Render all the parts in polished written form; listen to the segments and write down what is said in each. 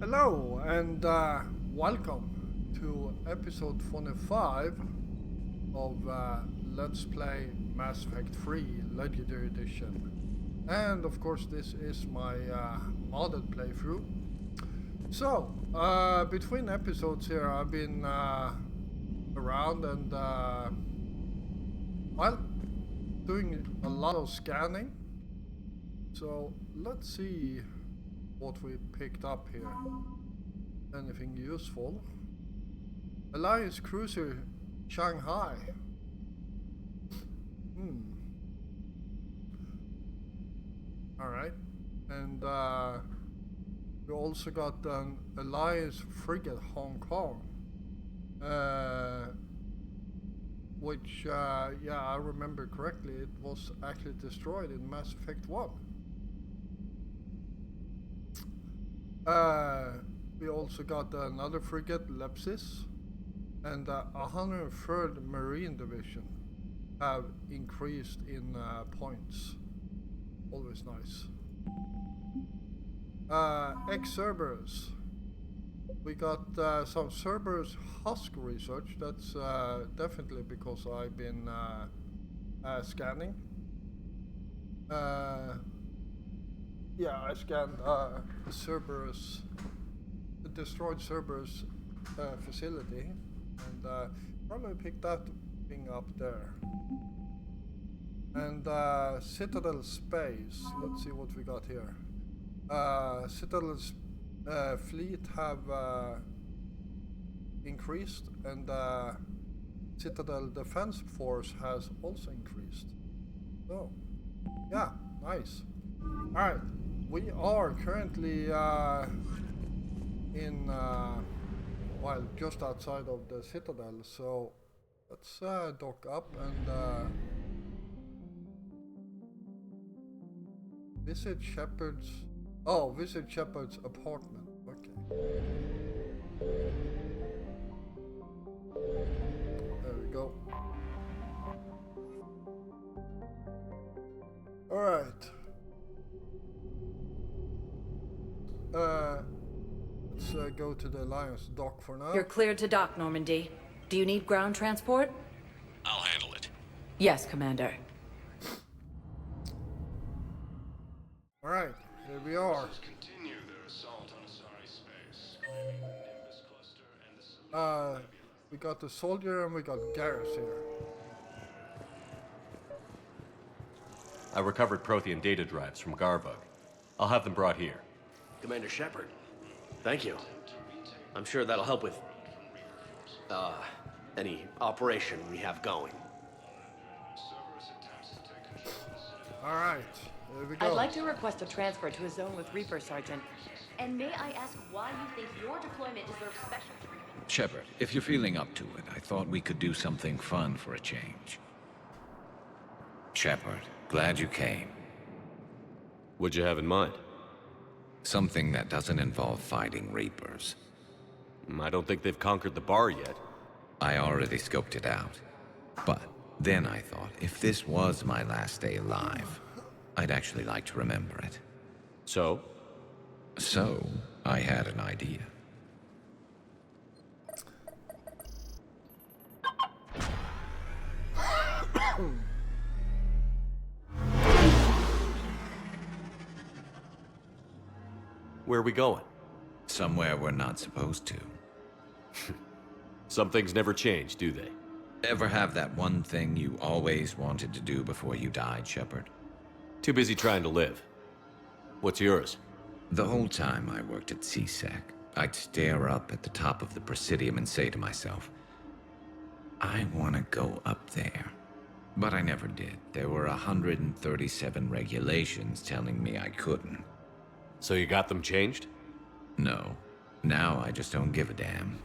Hello and welcome to episode 25 of Let's Play Mass Effect 3 Legendary Edition. And of course, this is my modded playthrough. So, between episodes here, I've been around and, well, doing a lot of scanning. So, let's see what we picked up here. Anything useful? Alliance Cruiser Shanghai. Alright. And we also got an Alliance Frigate Hong Kong. Which, yeah, I remember correctly, it was actually destroyed in Mass Effect 1. We also got another frigate, Lepsis, and 103rd Marine Division have increased in points. Always nice. Ex-Cerberus. We got some Cerberus husk research. That's definitely because I've been scanning. Yeah, I scanned the Cerberus, the destroyed Cerberus facility, and probably picked that thing up there. And Citadel Space, let's see what we got here. Citadel's fleet have increased, and Citadel Defense Force has also increased. So, yeah, nice. Alright. We are currently in, well, just outside of the Citadel, so let's dock up and visit Shepard's. Oh, visit Shepard's apartment. Okay. There we go. Alright. Let's go to the Alliance dock for now. You're cleared to dock, Normandy. Do you need ground transport? I'll handle it. Yes, Commander. Alright, here we are. Continue their assault on Asari space, claiming the Nimbus cluster and the We got the soldier and we got Garrus here. I recovered Prothean data drives from Garvug. I'll have them brought here. Commander Shepard, thank you. I'm sure that'll help with, any operation we have going. Alright, here we go. I'd like to request a transfer to a zone with Reaper, Sergeant. And may I ask why you think your deployment deserves special treatment? Shepard, if you're feeling up to it, I thought we could do something fun for a change. Shepard, glad you came. What'd you have in mind? Something that doesn't involve fighting Reapers. I don't think they've conquered the bar yet. I already scoped it out. But then I thought, if this was my last day alive, I'd actually like to remember it. So? So, I had an idea. Where are we going? Somewhere we're not supposed to. Some things never change, do they? Ever have that one thing you always wanted to do before you died, Shepard? Too busy trying to live. What's yours? The whole time I worked at CSEC, I'd stare up at the top of the Presidium and say to myself, I want to go up there. But I never did. There were 137 regulations telling me I couldn't. So you got them changed? No. Now I just don't give a damn.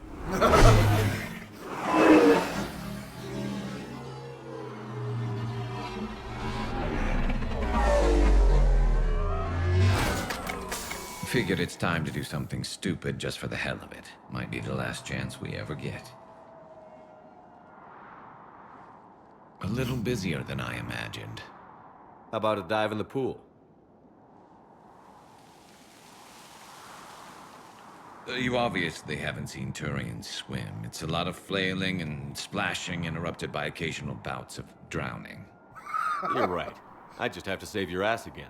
Figured it's time to do something stupid just for the hell of it. Might be the last chance we ever get. A little busier than I imagined. How about a dive in the pool? You obviously haven't seen Turians swim. It's a lot of flailing and splashing, interrupted by occasional bouts of drowning. You're right. I just have to save your ass again.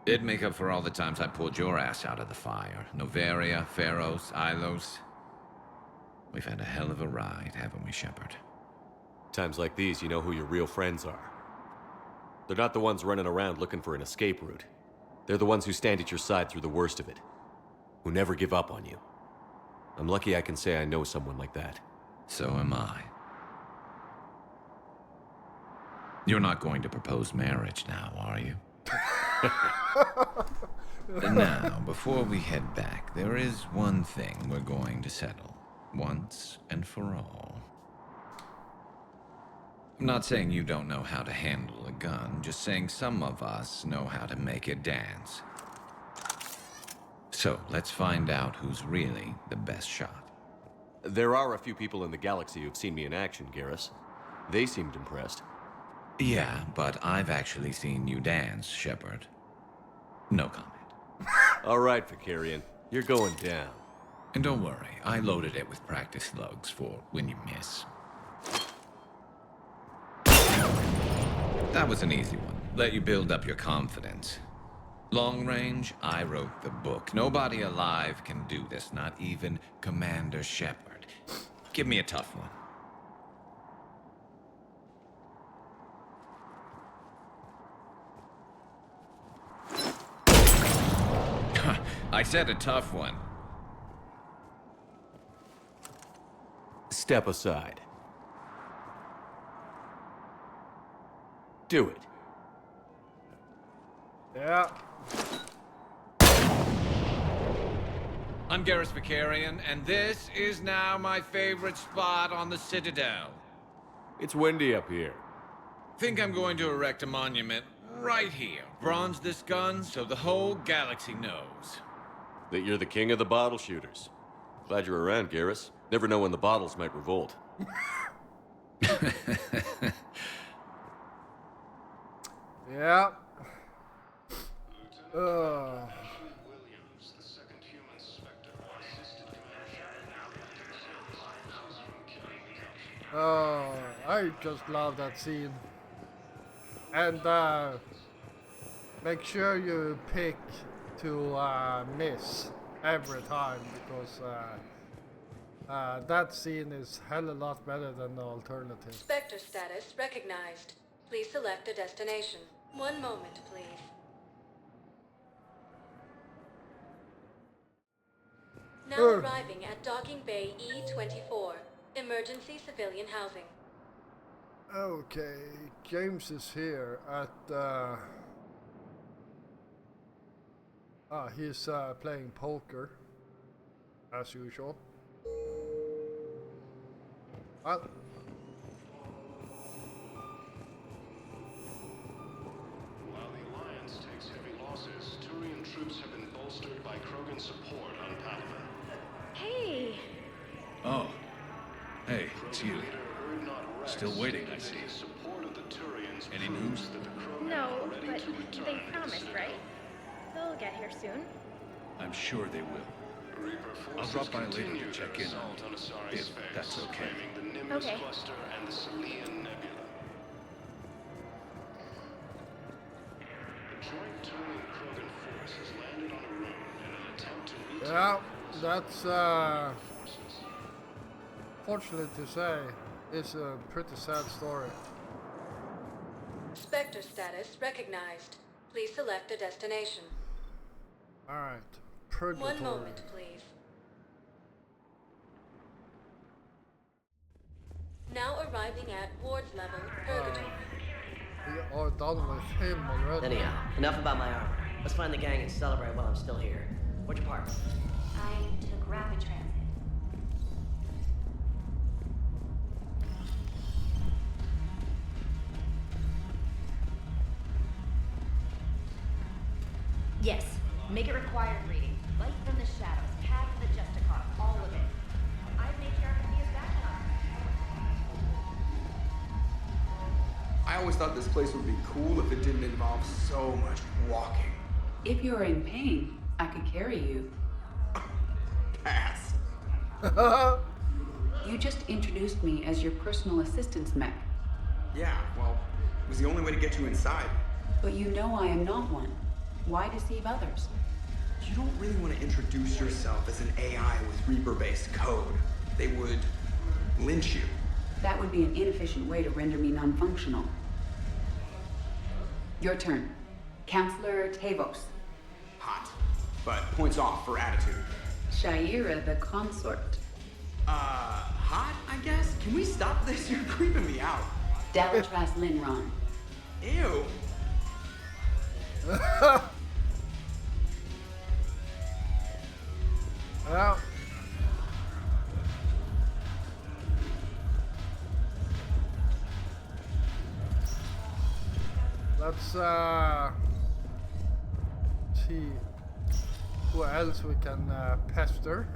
It'd make up for all the times I pulled your ass out of the fire. Noveria, Pharos, Ilos. We've had a hell of a ride, haven't we, Shepard? Times like these, you know who your real friends are. They're not the ones running around looking for an escape route. They're the ones who stand at your side through the worst of it. Who never give up on you. I'm lucky I can say I know someone like that. So am I. You're not going to propose marriage now, are you? Now, before we head back, there is one thing we're going to settle. Once and for all. I'm not saying you don't know how to handle a gun, just saying some of us know how to make it dance. So, let's find out who's really the best shot. There are a few people in the galaxy who've seen me in action, Garrus. They seemed impressed. Yeah, but I've actually seen you dance, Shepard. No comment. All right, Vakarian. You're going down. And don't worry, I loaded it with practice slugs for when you miss. That was an easy one. Let you build up your confidence. Long range, I wrote the book. Nobody alive can do this, not even Commander Shepard. Give me a tough one. I said a tough one. Step aside. Do it. Yeah. I'm Garrus Vakarian, and this is now my favorite spot on the Citadel. It's windy up here. Think I'm going to erect a monument right here. Bronze this gun so the whole galaxy knows. That you're the king of the bottle shooters. Glad you're around, Garrus. Never know when the bottles might revolt. Yeah. Williams, the second human Spectre, assisted Commander I just love that scene. And make sure you pick to miss every time, because that scene is hell a lot better than the alternative. Spectre status recognized. Please select a destination. One moment, please. Now arriving at Docking Bay E-24. Emergency civilian housing. Okay, James is here at he's playing poker as usual. Well, While the Alliance takes heavy losses, Turian troops have been bolstered by Krogan support on Palaven. Hey! Oh. Hey, it's you. Leader Urdnot Rex Still waiting, I stated see. that the support of the Turians Any proves news? that the Krogan No, are ready but to return they to the promised, Citadel. right? They'll get here soon. I'm sure they will. Reaper I'll forces drop by later to continue check their in on assault on Asari if space, that's okay. claiming the Nimbus Okay. cluster and the Salian Nebula. The joint Turian Krogan force has landed on a road in an attempt to retake yeah, that's fortunate to say, it's a pretty sad story. Spectre status recognized. Please select a destination. Alright, Purgatory. One moment, please. Now arriving at Ward's level, Purgatory. We are done with him already. Anyhow, enough about my armor. Let's find the gang and celebrate while I'm still here. Where'd you park? I took rapid transit. Yes. Make it required reading. Light from the shadows, path to the Justicon, all of it. I've made sure everything is backed up. I always thought this place would be cool if it didn't involve so much walking. If you're in pain, I could carry you. pass. You just introduced me as your personal assistance mech. Yeah, well, it was the only way to get you inside. But you know I am not one. Why deceive others? You don't really want to introduce yourself as an AI with Reaper-based code. They would lynch you. That would be an inefficient way to render me non-functional. Your turn. Counselor Tavos. Hot, but points off for attitude. Shaira the consort. Hot, I guess? Can we stop this? You're creeping me out. Dalatras Linron. Ew. Well. Let's see who else we can pester.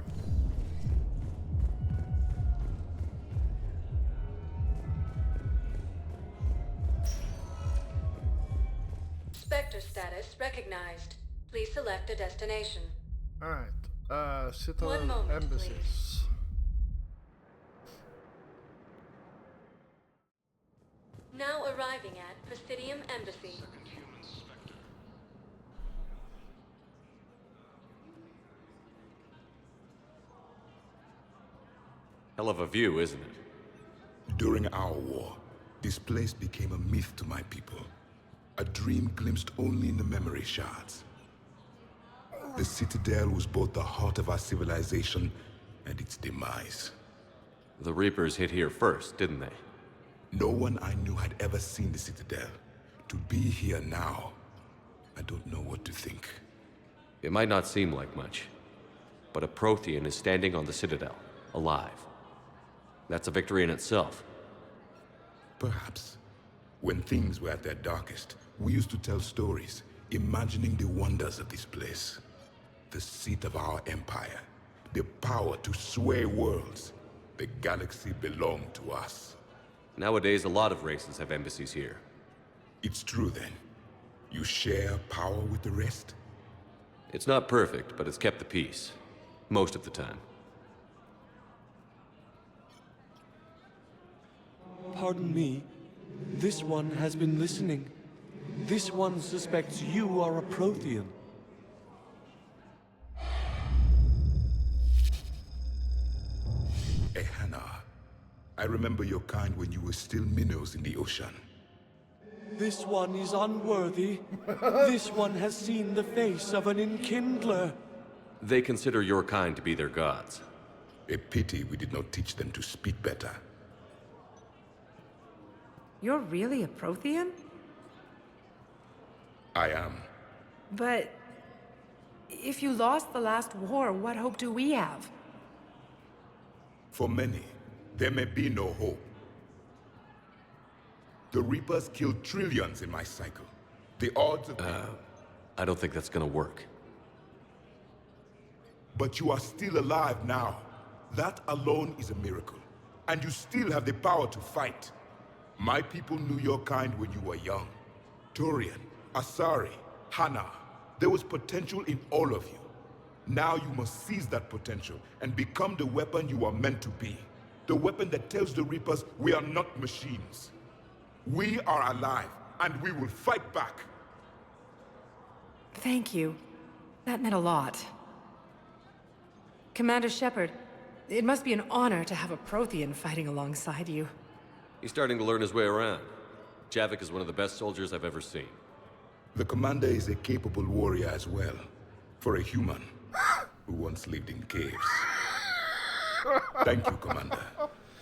Spectre status recognized. Please select a destination. Alright, Citadel One moment, embassies. please. Now arriving at Presidium Embassy. Hell of a view, isn't it? During our war, this place became a myth to my people. A dream glimpsed only in the memory shards. The Citadel was both the heart of our civilization and its demise. The Reapers hit here first, didn't they? No one I knew had ever seen the Citadel. To be here now, I don't know what to think. It might not seem like much, but a Prothean is standing on the Citadel, alive. That's a victory in itself. Perhaps. When things were at their darkest, we used to tell stories, imagining the wonders of this place. The seat of our empire, the power to sway worlds. The galaxy belonged to us. Nowadays, a lot of races have embassies here. It's true then. You share power with the rest? It's not perfect, but it's kept the peace. Most of the time. Pardon me. This one has been listening. This one suspects you are a Prothean. Ehana, I remember your kind when you were still minnows in the ocean. This one is unworthy. This one has seen the face of an Enkindler. They consider your kind to be their gods. A pity we did not teach them to speak better. You're really a Prothean? I am. But if you lost the last war, what hope do we have? For many, there may be no hope. The Reapers killed trillions in my cycle. The odds of... I don't think that's gonna work. But you are still alive now. That alone is a miracle. And you still have the power to fight. My people knew your kind when you were young. Turian, Asari, Hana. There was potential in all of you. Now you must seize that potential and become the weapon you are meant to be. The weapon that tells the Reapers we are not machines. We are alive, and we will fight back. Thank you. That meant a lot. Commander Shepard, it must be an honor to have a Prothean fighting alongside you. He's starting to learn his way around. Javik is one of the best soldiers I've ever seen. The commander is a capable warrior as well. For a human who once lived in caves. Thank you, Commander.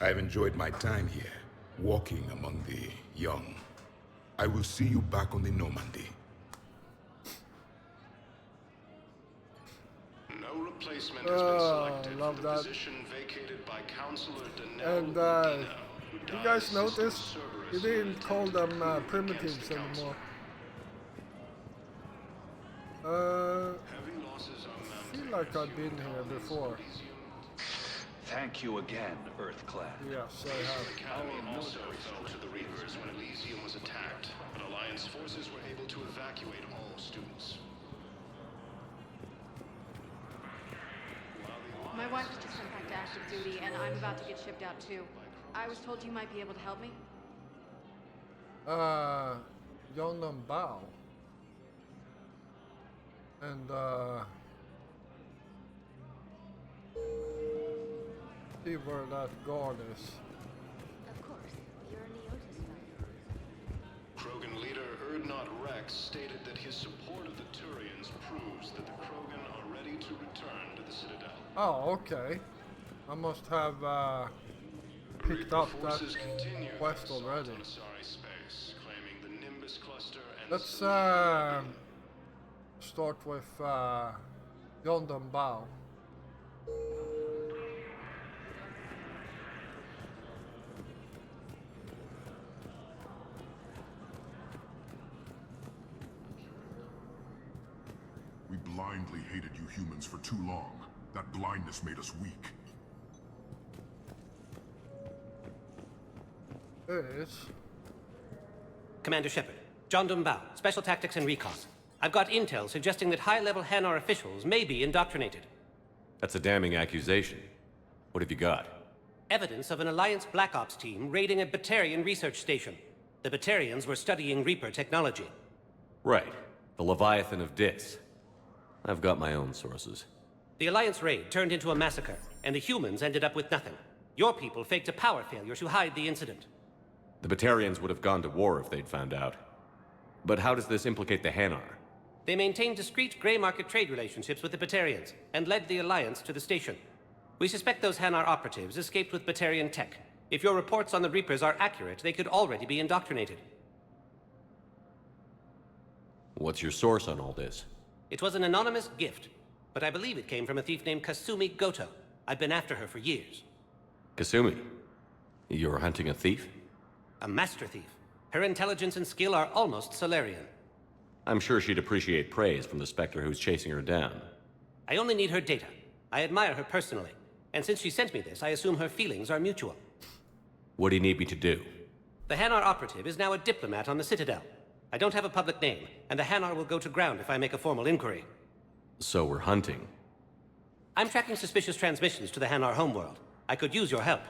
I've enjoyed my time here, walking among the young. I will see you back on the Normandy. No replacement has been selected love for the that. position vacated by Counselor Danelle And Medina, who you died guys assisting noticed? He Cerberus didn't in call attempting them to move primitives against the anymore. Heavy losses are I feel mounting. like I've been here before. Thank you again, Earthclad. Yes, I The have. Academy also fell to the Reapers when Elysium was attacked, but Alliance forces were able to evacuate all students. While the wife was just sent back to active duty, and I'm about to get shipped out too. I was told you might be able to help me. Yondan Bao. And see where that guard is. Of course, you're a Neotis fan. Krogan leader Erdnot Rex stated that his support of the Turians proves that the Krogan are ready to return to the Citadel. Oh, okay. I must have picked up that quest already. Space, claiming the Nimbus cluster and Let's start with Yondan Bao. We blindly hated you humans for too long. That blindness made us weak. There it is. Commander Shepard, John Dumbao, Special Tactics and Recon. I've got intel suggesting that high-level Hanar officials may be indoctrinated. That's a damning accusation. What have you got? Evidence of an Alliance Black Ops team raiding a Batarian research station. The Batarians were studying Reaper technology. Right. The Leviathan of Dis. I've got my own sources. The Alliance raid turned into a massacre, and the humans ended up with nothing. Your people faked a power failure to hide the incident. The Batarians would have gone to war if they'd found out. But how does this implicate the Hanar? They maintained discreet gray market trade relationships with the Batarians, and led the Alliance to the station. We suspect those Hanar operatives escaped with Batarian tech. If your reports on the Reapers are accurate, they could already be indoctrinated. What's your source on all this? It was an anonymous gift, but I believe it came from a thief named Kasumi Goto. I've been after her for years. Kasumi? You're hunting a thief? A master thief. Her intelligence and skill are almost Solarian. I'm sure she'd appreciate praise from the Spectre who's chasing her down. I only need her data. I admire her personally. And since she sent me this, I assume her feelings are mutual. What do you need me to do? The Hanar operative is now a diplomat on the Citadel. I don't have a public name, and the Hanar will go to ground if I make a formal inquiry. So we're hunting. I'm tracking suspicious transmissions to the Hanar homeworld. I could use your help.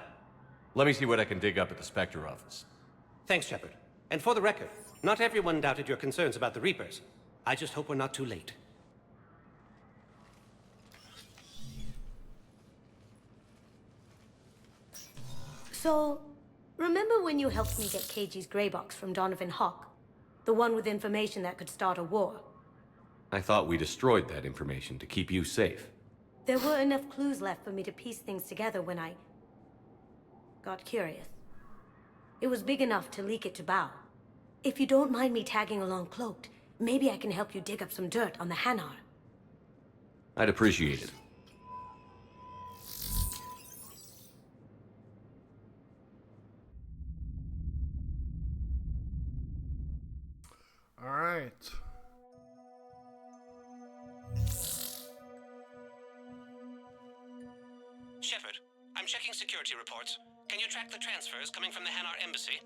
Let me see what I can dig up at the Spectre office. Thanks, Shepard. And for the record, not everyone doubted your concerns about the Reapers. I just hope we're not too late. So, remember when you helped me get KG's grey box from Donovan Hawk? The one with information that could start a war? I thought we destroyed that information to keep you safe. There were enough clues left for me to piece things together when I got curious. It was big enough to leak it to Bao. If you don't mind me tagging along cloaked, maybe I can help you dig up some dirt on the Hanar. I'd appreciate it. All right. Shepard, I'm checking security reports. Can you track the transfers coming from the Hanar embassy?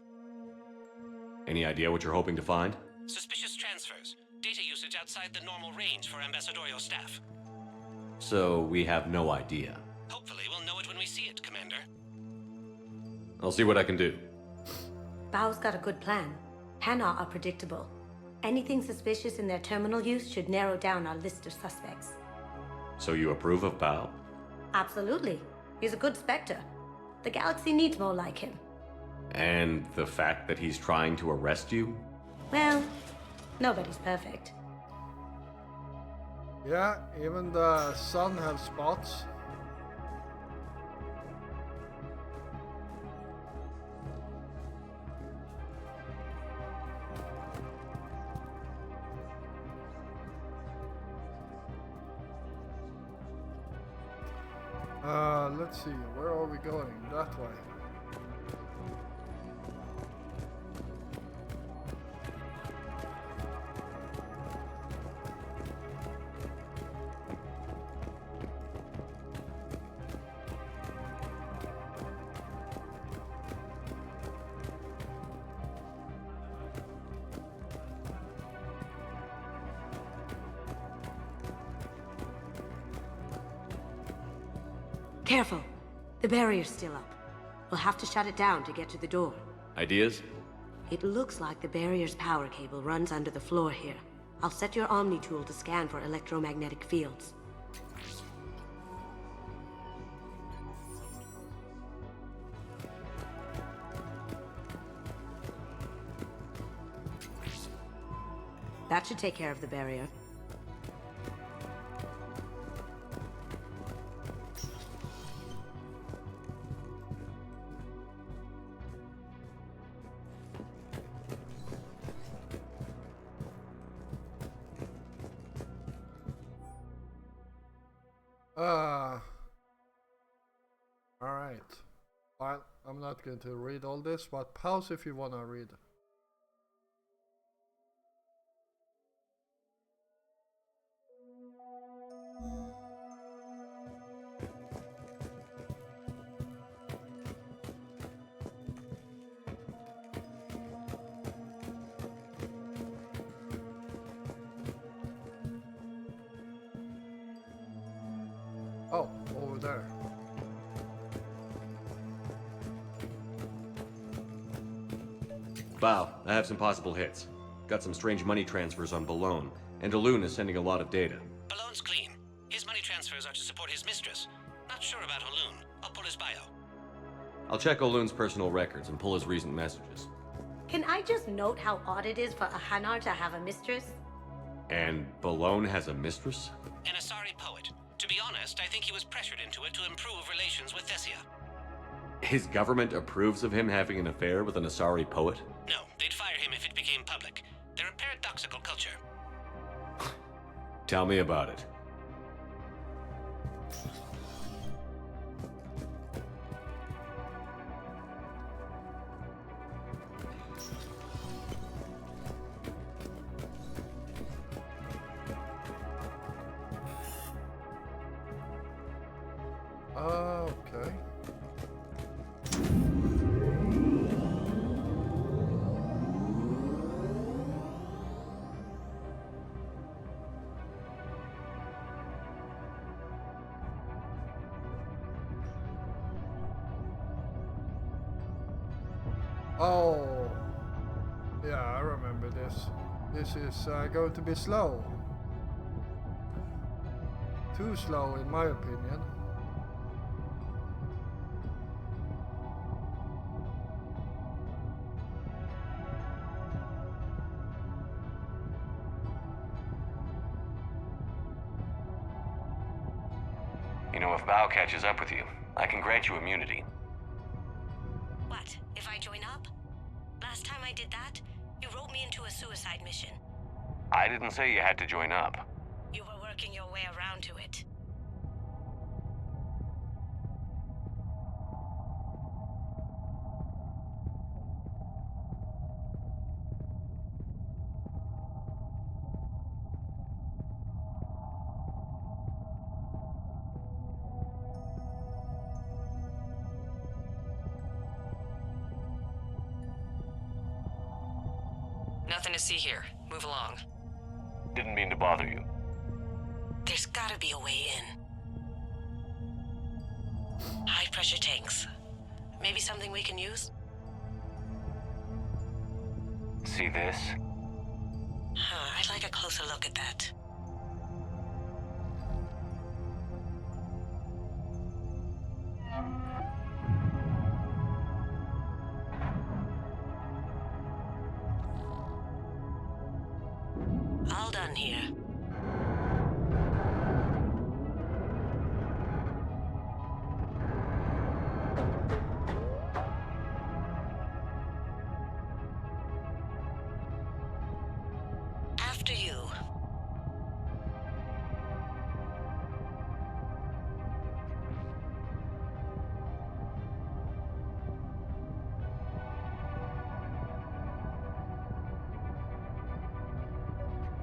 Any idea what you're hoping to find? Suspicious transfers. Data usage outside the normal range for ambassadorial staff. So we have no idea. Hopefully we'll know it when we see it, Commander. I'll see what I can do. Bao's got a good plan. Hanar are predictable. Anything suspicious in their terminal use should narrow down our list of suspects. So you approve of Bao? Absolutely. He's a good Spectre. The galaxy needs more like him. And the fact that he's trying to arrest you? Well, nobody's perfect. Yeah, even the sun has spots. Let's see, where are we going? That way. Careful. The barrier's still up. We'll have to shut it down to get to the door. Ideas? It looks like the barrier's power cable runs under the floor here. I'll set your Omni tool to scan for electromagnetic fields. That should take care of the barrier. Alright. Well, I'm not going to read all this, but pause if you want to read. Oh, over there. Bow, I have some possible hits. Got some strange money transfers on Balone, and Elune is sending a lot of data. Balone's clean. His money transfers are to support his mistress. Not sure about Elune. I'll pull his bio. I'll check Olune's personal records and pull his recent messages. Can I just note how odd it is for a Hanar to have a mistress? And Balone has a mistress? An Asari poet. To be honest, I think he was pressured into it to improve relations with Thessia. His government approves of him having an affair with an Asari poet? No, they'd fire him if it became public. They're a paradoxical culture. Tell me about it. Okay. Oh, yeah, I remember this. This is going to be slow. Too slow, in my opinion. You know, if Bao catches up with you, I can grant you immunity. What, if I join up? Last time I did that, you wrote me into a suicide mission. I didn't say you had to join up. You were working your way around to it. Nothing to see here. Move along. Didn't mean to bother you. There's gotta be a way in. High-pressure tanks. Maybe something we can use? See this? I'd like a closer look at that. All done here. After you.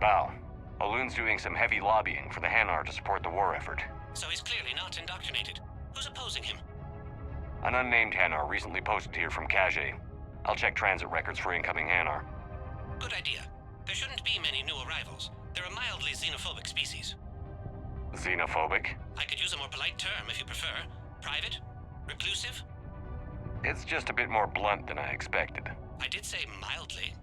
Bao, Olune's doing some heavy lobbying for the Hanar to support the war effort. So he's clearly not indoctrinated. Who's opposing him? An unnamed Hanar recently posted here from Kage. I'll check transit records for incoming Hanar. Good idea. There shouldn't be many new arrivals. They're a mildly xenophobic species. Xenophobic? I could use a more polite term if you prefer. Private? Reclusive? It's just a bit more blunt than I expected. I did say mildly.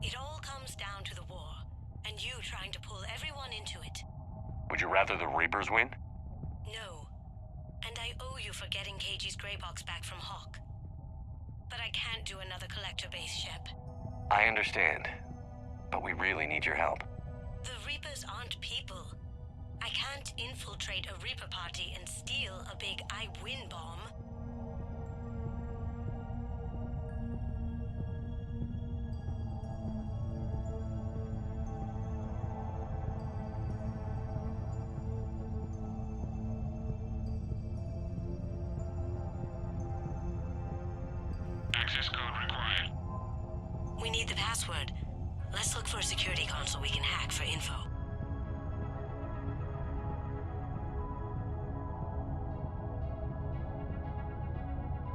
It all comes down to the war, and you trying to pull everyone into it. Would you rather the Reapers win? No. And I owe you for getting KG's gray box back from Hawk. But I can't do another collector base, Shep. I understand, but we really need your help. The Reapers aren't people. I can't infiltrate a Reaper party and steal a big I win bomb. Access code required. We need the password. Let's look for a security console we can hack for info.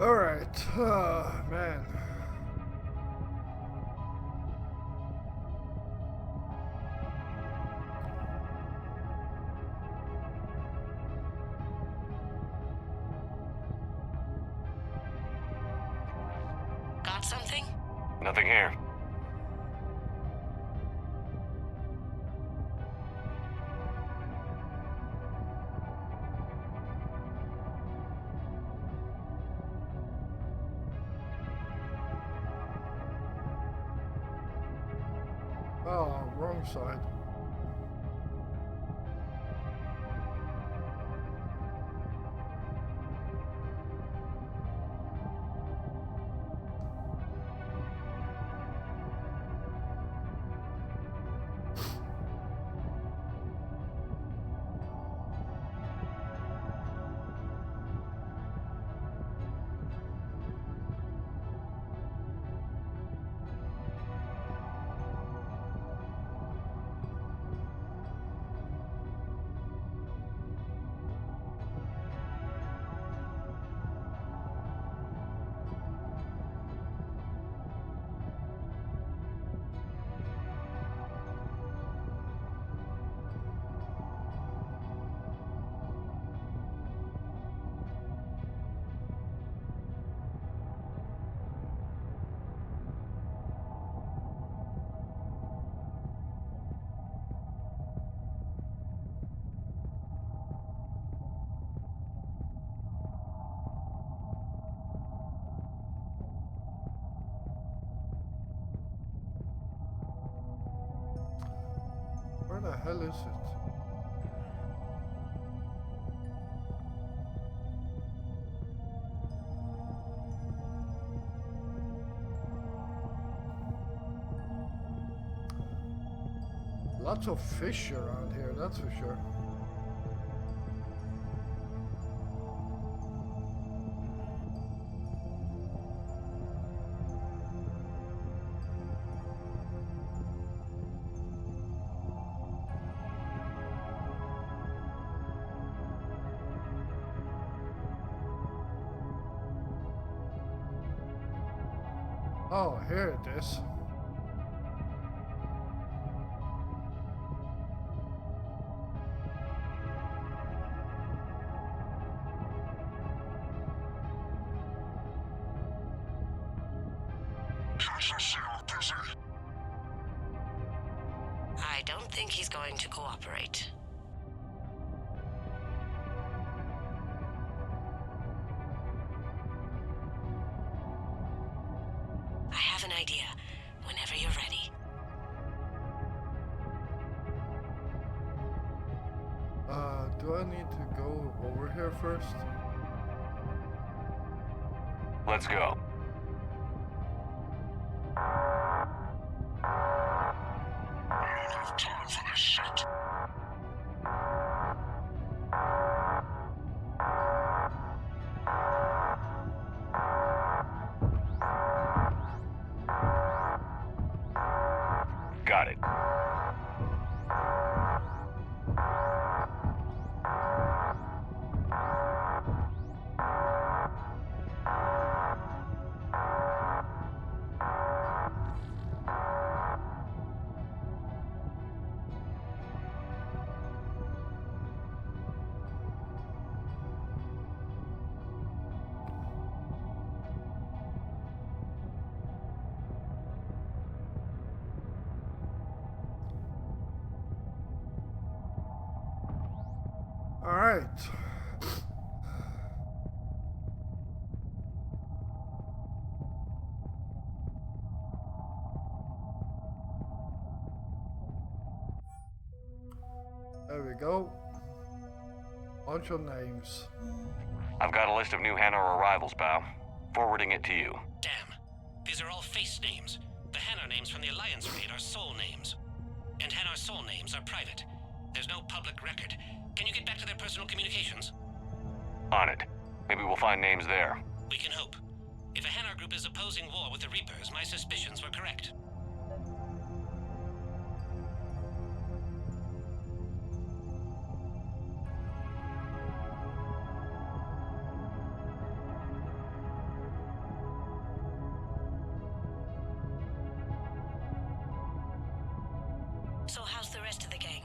Alright, man. Got something? Nothing here. Oh, wrong side. Where the hell is it? Lots of fish around here, that's for sure. Oh, here it is. I don't think he's going to cooperate. I have an idea. Whenever you're ready. Do I need to go over here first? Let's go. for this shit. Got it. All right. There we go. Bunch of names. I've got a list of new Hanar arrivals, Bao. Forwarding it to you. Damn. These are all face names. The Hanar names from the Alliance raid are soul names. And Hanar soul names are private. There's no public record. Can you get back to their personal communications? On it. Maybe we'll find names there. We can hope. If a Hanar group is opposing war with the Reapers, my suspicions were correct. So how's the rest of the gang?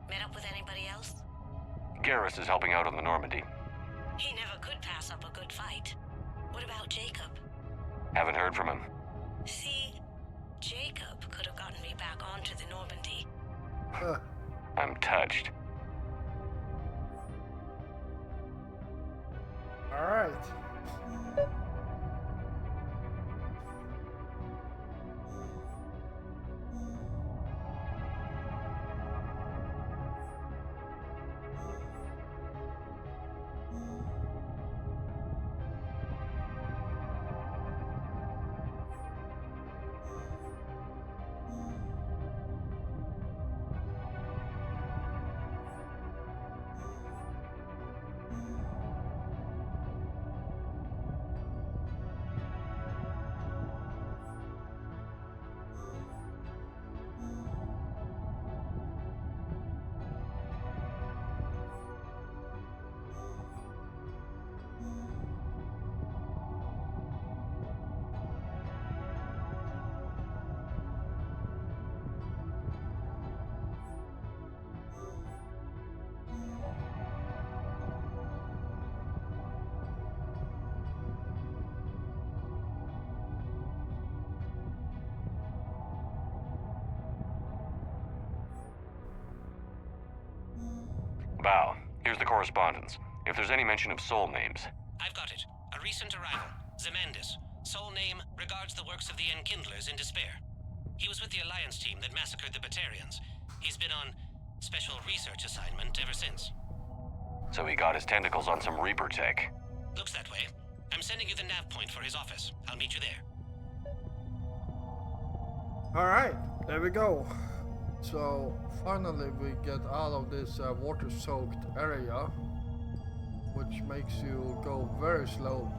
Met up with anybody else? Garrus is helping out on the Normandy. He never could pass up a good fight. What about Jacob? Haven't heard from him. See, Jacob could have gotten me back onto the Normandy. I'm touched. All right. Bao, here's the correspondence. If there's any mention of soul names. I've got it. A recent arrival. Zemandis. Soul name regards the works of the Enkindlers in despair. He was with the Alliance team that massacred the Batarians. He's been on special research assignment ever since. So he got his tentacles on some Reaper tech. Looks that way. I'm sending you the nav point for his office. I'll meet you there. All right, there we go. So finally we get out of this water-soaked area, which makes you go very slow.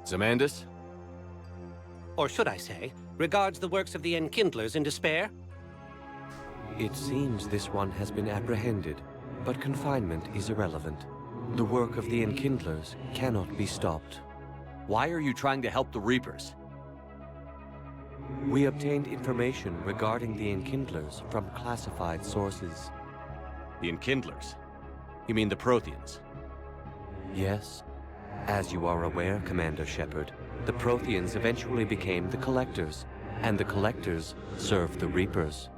Zemandis? Or should I say, regards the works of the Enkindlers in despair? It seems this one has been apprehended, but confinement is irrelevant. The work of the Enkindlers cannot be stopped. Why are you trying to help the Reapers? We obtained information regarding the Enkindlers from classified sources. The Enkindlers? You mean the Protheans? Yes. As you are aware, Commander Shepard, the Protheans eventually became the Collectors, and the Collectors served the Reapers.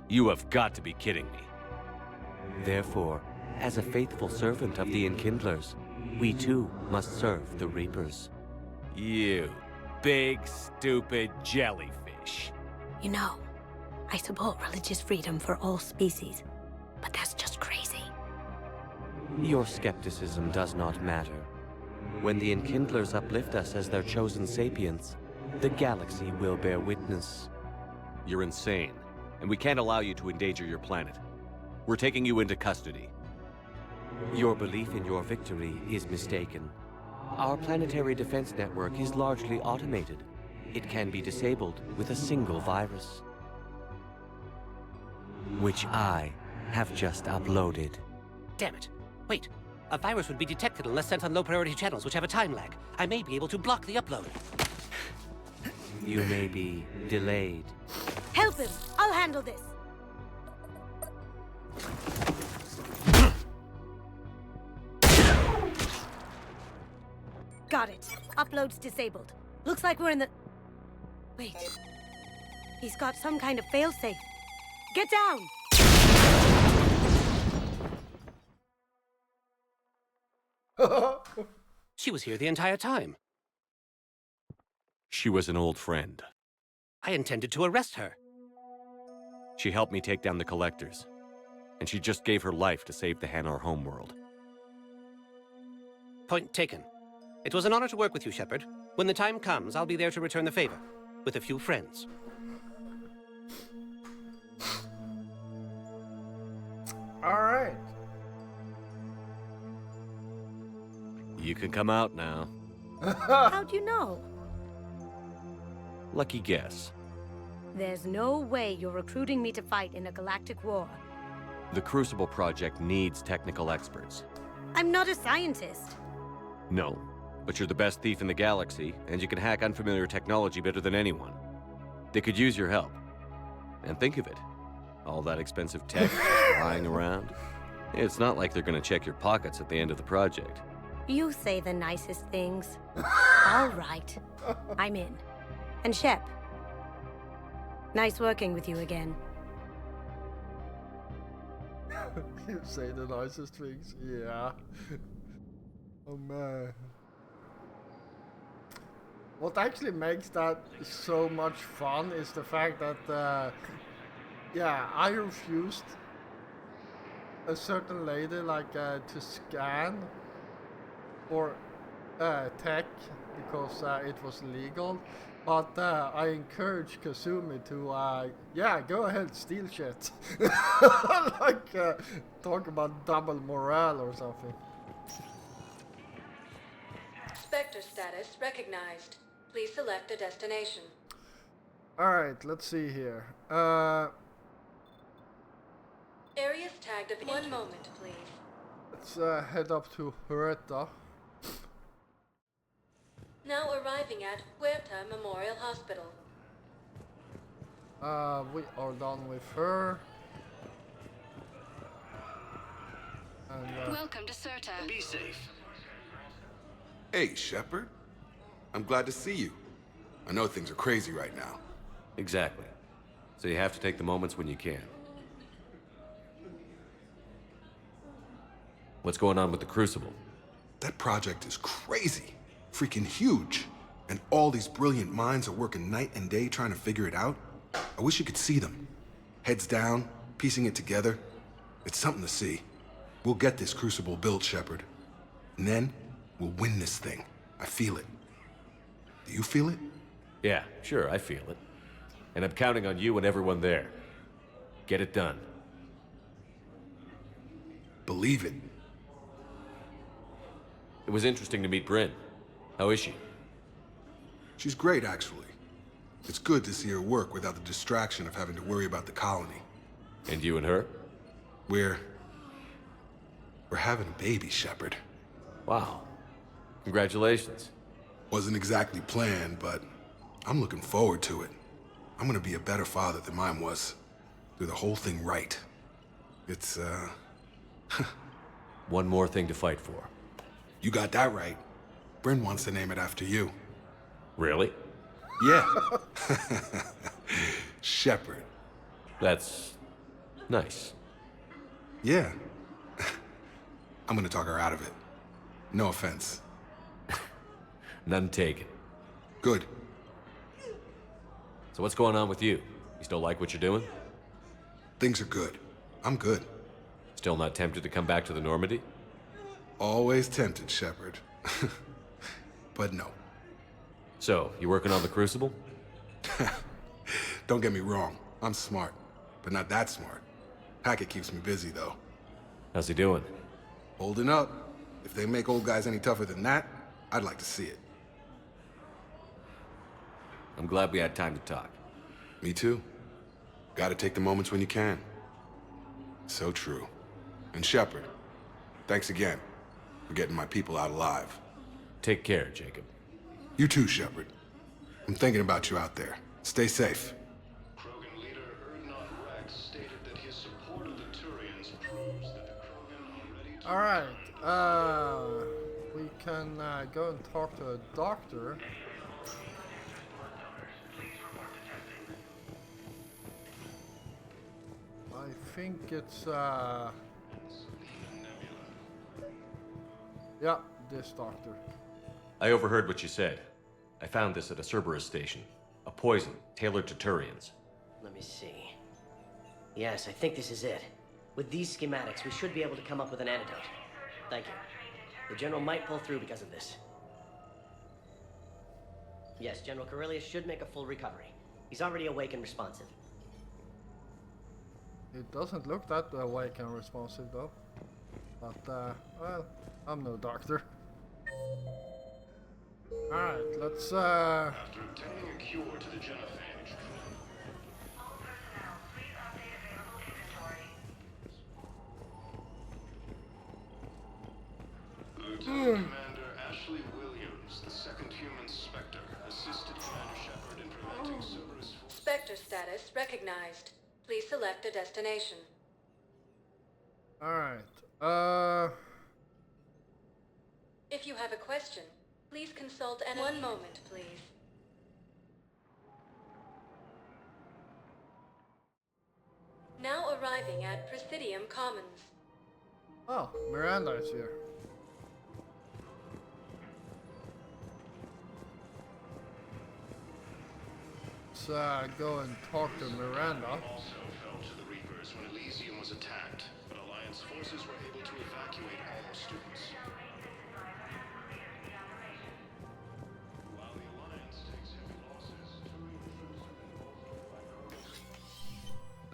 You have got to be kidding me. Therefore, as a faithful servant of the Enkindlers, we too must serve the Reapers. You big, stupid jellyfish. You know, I support religious freedom for all species, but that's just crazy. Your skepticism does not matter. When the Enkindlers uplift us as their chosen sapients, the galaxy will bear witness. You're insane, and we can't allow you to endanger your planet. We're taking you into custody. Your belief in your victory is mistaken. Our planetary defense network is largely automated. It can be disabled with a single virus, which I have just uploaded. Damn it. Wait. A virus would be detected unless sent on low-priority channels, which have a time lag. I may be able to block the upload. You may be delayed. Help him! I'll handle this! Got it. Upload's disabled. Looks like we're in the... Wait. He's got some kind of failsafe. Get down! She was here the entire time. She was an old friend. I intended to arrest her. She helped me take down the Collectors, and she just gave her life to save the Hanar homeworld. Point taken. It was an honor to work with you, Shepard. When the time comes, I'll be there to return the favor, with a few friends. All right. You can come out now. How'd you know? Lucky guess. There's no way you're recruiting me to fight in a galactic war. The Crucible Project needs technical experts. I'm not a scientist. No, but you're the best thief in the galaxy, and you can hack unfamiliar technology better than anyone. They could use your help. And think of it. All that expensive tech lying around. It's not like they're gonna check your pockets at the end of the project. You say the nicest things. All right. I'm in. And Shep, nice working with you again. You say the nicest things, yeah. Oh man. What actually makes that so much fun is the fact that, yeah, I refused a certain lady, like, to scan for tech because it was legal. But I encourage Kasumi to, yeah, go ahead, steal shit. Like, talk about double morale or something. Spectre status recognized. Please select a destination. Alright, let's see here. Areas tagged of 1 moment, please. Let's head up to Huerta. Now arriving at Huerta Memorial Hospital. We are done with her. And, Welcome to Serta. Be safe. Hey, Shepard. I'm glad to see you. I know things are crazy right now. Exactly. So you have to take the moments when you can. What's going on with the Crucible? That project is crazy. Freaking huge. And all these brilliant minds are working night and day trying to figure it out. I wish you could see them. Heads down, piecing it together. It's something to see. We'll get this Crucible built, Shepard. And then, we'll win this thing. I feel it. Do you feel it? Yeah, sure, I feel it. And I'm counting on you and everyone there. Get it done. Believe it. It was interesting to meet Bryn. How is she? She's great, actually. It's good to see her work without the distraction of having to worry about the colony. And you and her? We're having a baby, Shepard. Wow. Congratulations. Wasn't exactly planned, but I'm looking forward to it. I'm gonna be a better father than mine was. Do the whole thing right. It's, One more thing to fight for. You got that right. Bryn wants to name it after you. Really? Yeah. Shepard. That's nice. Yeah. I'm gonna talk her out of it. No offense. None taken. Good. So what's going on with you? You still like what you're doing? Things are good. I'm good. Still not tempted to come back to the Normandy? Always tempted, Shepard. but no. So, you working on the Crucible? Don't get me wrong, I'm smart, but not that smart. Hackett keeps me busy, though. How's he doing? Holding up. If they make old guys any tougher than that, I'd like to see it. I'm glad we had time to talk. Me too. Gotta take the moments when you can. So true. And Shepard, thanks again for getting my people out alive. Take care, Jacob. You too, Shepard. I'm thinking about you out there. Stay safe. Krogan leader Urdnot Rex stated that his support of the Turians proves that the Krogan are ready to... Alright, we can go and talk to a doctor. I think it's yeah, this doctor. I overheard what you said. I found this at a Cerberus station. A poison tailored to Turians. Let me see. Yes, I think this is it. With these schematics, we should be able to come up with an antidote. Thank you. The General might pull through because of this. Yes, General Corellius should make a full recovery. He's already awake and responsive. It doesn't look that awake and responsive though. But, well, I'm no doctor. Alright, let's, After obtaining a cure to the genophage, Lieutenant Commander Ashley Williams, the second human Spectre, assisted Commander Shepard in preventing Cerberus... Spectre status recognized. Please select a destination. alright, If you have a question, please consult an... One moment, please. Now arriving at Presidium Commons. oh, Miranda is here. Let's go and talk to Miranda. Also fell to the Reapers when Elysium was attacked, but Alliance forces were able to evacuate all students. While the Alliance takes heavy losses,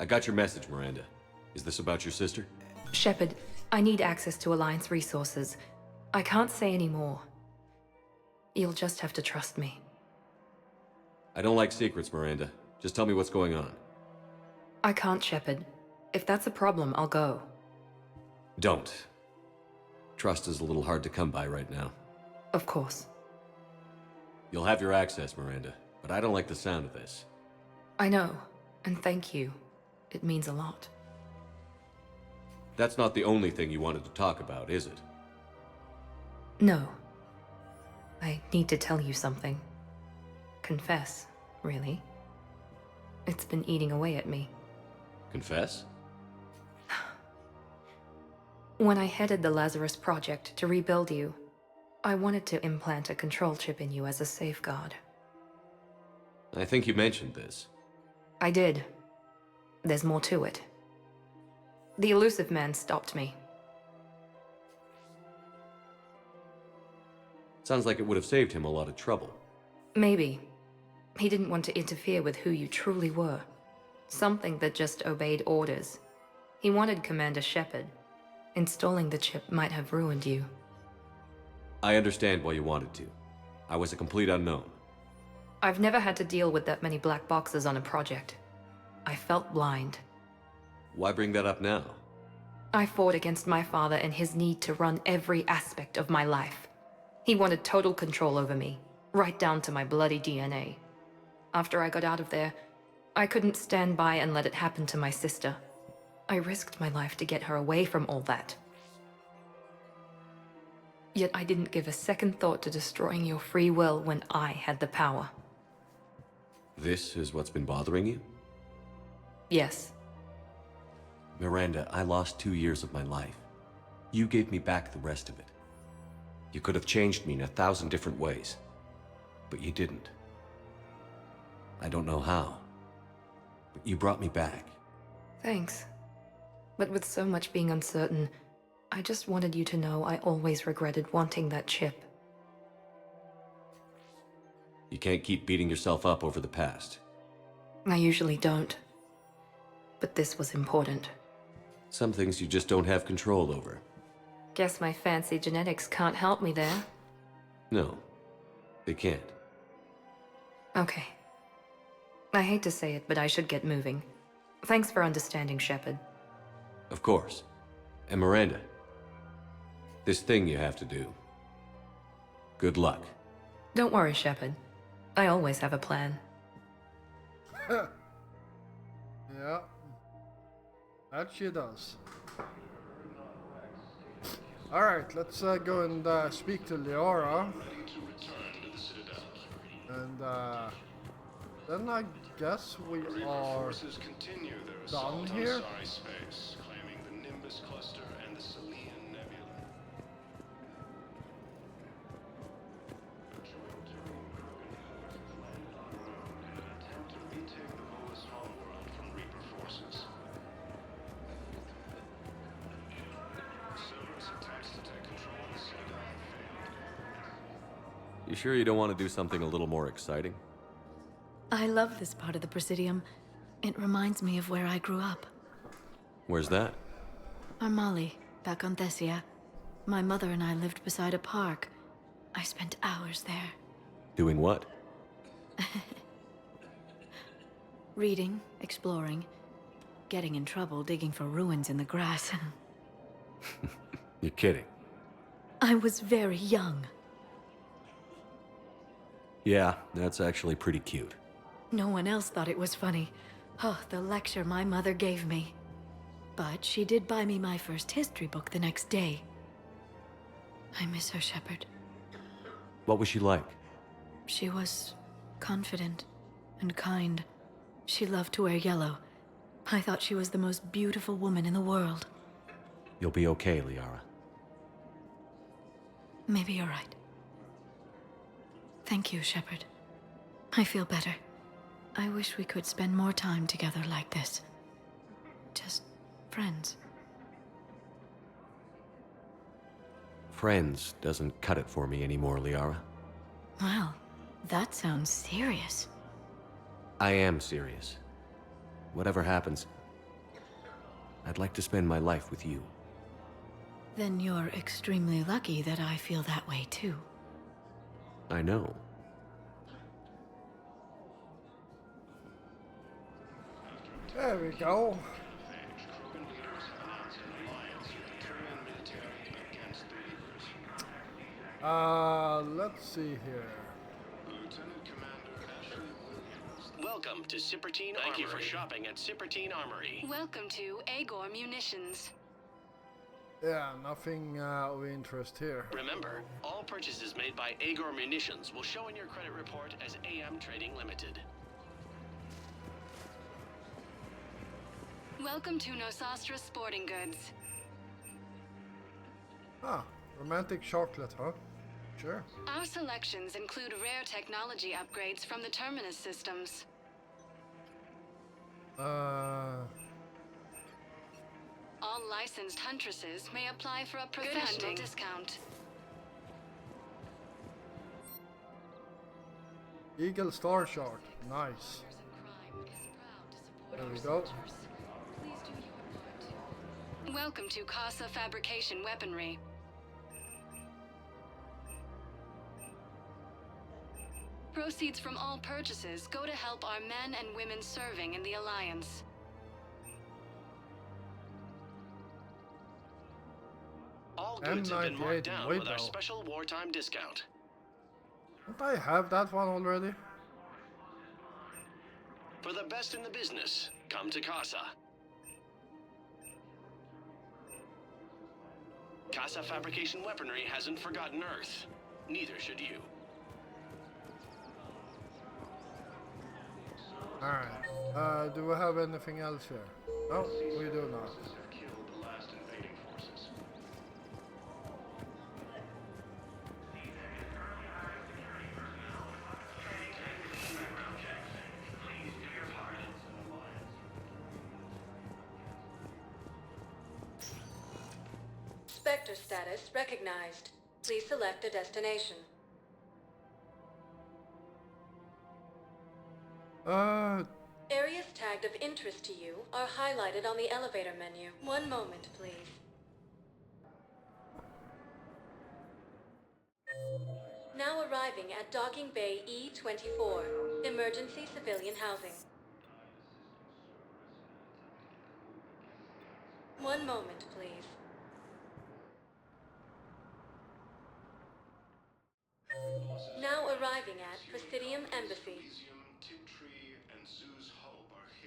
I got your message, Miranda. Is this about your sister? Shepard, I need access to Alliance resources. I can't say any more. You'll just have to trust me. I don't like secrets, Miranda. Just tell me what's going on. I can't, Shepard. If that's a problem, I'll go. Don't. Trust is a little hard to come by right now. Of course. You'll have your access, Miranda, but I don't like the sound of this. I know, and thank you. It means a lot. That's not the only thing you wanted to talk about, is it? No. I need to tell you something. Confess, really. It's been eating away at me. Confess? When I headed the Lazarus Project to rebuild you, I wanted to implant a control chip in you as a safeguard. I think you mentioned this. I did. There's more to it. The Illusive Man stopped me. Sounds like it would have saved him a lot of trouble. Maybe. He didn't want to interfere with who you truly were. Something that just obeyed orders. He wanted Commander Shepard. Installing the chip might have ruined you. I understand why you wanted to. I was a complete unknown. I've never had to deal with that many black boxes on a project. I felt blind. Why bring that up now? I fought against my father and his need to run every aspect of my life. He wanted total control over me, right down to my bloody DNA. After I got out of there, I couldn't stand by and let it happen to my sister. I risked my life to get her away from all that. Yet I didn't give a second thought to destroying your free will when I had the power. This is what's been bothering you? Yes. Miranda, I lost 2 years of my life. You gave me back the rest of it. You could have changed me in 1,000 different ways, but you didn't. I don't know how, but you brought me back. Thanks. But with so much being uncertain, I just wanted you to know I always regretted wanting that chip. You can't keep beating yourself up over the past. I usually don't. But this was important. Some things you just don't have control over. Guess my fancy genetics can't help me there. No, they can't. Okay. I hate to say it, but I should get moving. Thanks for understanding, Shepard. Of course. And Miranda, this thing you have to do. Good luck. Don't worry, Shepard. I always have a plan. Yeah. That she does. Alright, let's go and speak to Liara. And then I guess we are done here. Space, claiming the Nimbus cluster and the Selenian Nebula. Attempt to retake the Volus homeworld from Reaper forces. Cerberus attempts to take control of the Citadel have failed. You sure you don't want to do something a little more exciting? I love this part of the Presidium. It reminds me of where I grew up. Where's that? Armali, back on Thessia. My mother and I lived beside a park. I spent hours there. Doing what? Reading, exploring, getting in trouble digging for ruins in the grass. You're kidding. I was very young. Yeah, that's actually pretty cute. No one else thought it was funny. Oh, the lecture my mother gave me. But she did buy me my first history book the next day. I miss her, Shepard. What was she like? She was confident and kind. She loved to wear yellow. I thought she was the most beautiful woman in the world. You'll be okay, Liara. Maybe you're right. Thank you, Shepard. I feel better. I wish we could spend more time together like this. Just friends. Friends doesn't cut it for me anymore, Liara. Wow, that sounds serious. I am serious. Whatever happens, I'd like to spend my life with you. Then you're extremely lucky that I feel that way too. I know. There we go. Let's see here. Welcome to Sippertine Armory. Thank you for shopping at Sippertine Armory. Welcome to Agor Munitions. Yeah, nothing of interest here. Remember, all purchases made by Agor Munitions will show in your credit report as AM Trading Limited. Welcome to Nosastra Sporting Goods. Ah, romantic chocolate, huh? Sure. Our selections include rare technology upgrades from the Terminus systems. Uh, All licensed huntresses may apply for a professional discount. Eagle Star Shard. Nice. There we go. Welcome to Casa Fabrication Weaponry. Proceeds from all purchases go to help our men and women serving in the Alliance. All goods have been marked M98 down with our Widow. special wartime discount. Don't I have that one already? For the best in the business, come to Casa. Casa Fabrication Weaponry hasn't forgotten Earth. Neither should you. Alright. Do we have anything else here? No, we do not. Spectre status recognized. Please select a destination. Areas tagged of interest to you are highlighted on the elevator menu. One moment, please. Now arriving at Docking Bay E24, emergency civilian housing. One moment, please. Now arriving at Presidium Embassy.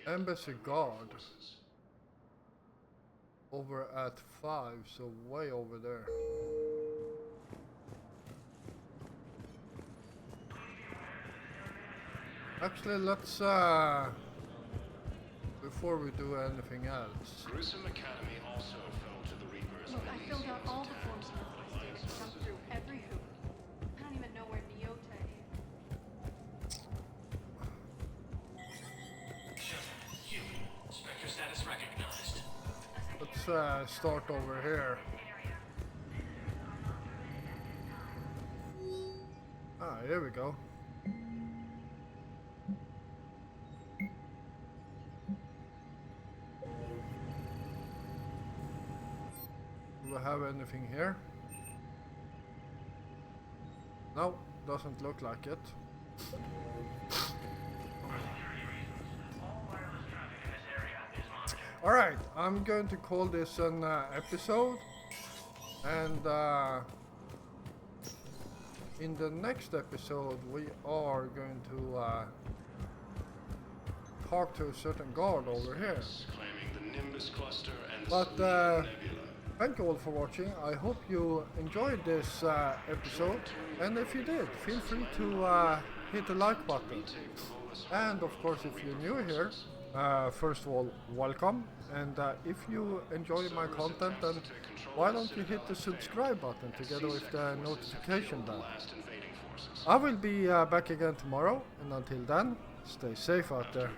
Embassy guard. Over at 5, so way over there. Actually, let's before we do anything else. Grissom Academy also fell to the Reapers. Look, I filled out all the forms for the state. Jumped through every hoop. I don't even know where Neota is. Spectre status recognized. Let's start over here. Ah, here we go. Do we have anything here? No, doesn't look like it. Alright, I'm going to call this an episode, and in the next episode we are going to talk to a certain guard over here. Claiming the Nimbus cluster and But Nebula. thank you all for watching. I hope you enjoyed this episode, and if you did, feel free to hit the like button. And of course, if you're new here, first of all, welcome. And if you enjoy my content, then why don't you hit the subscribe button together with the notification bell. I will be back again tomorrow, and until then, stay safe out there.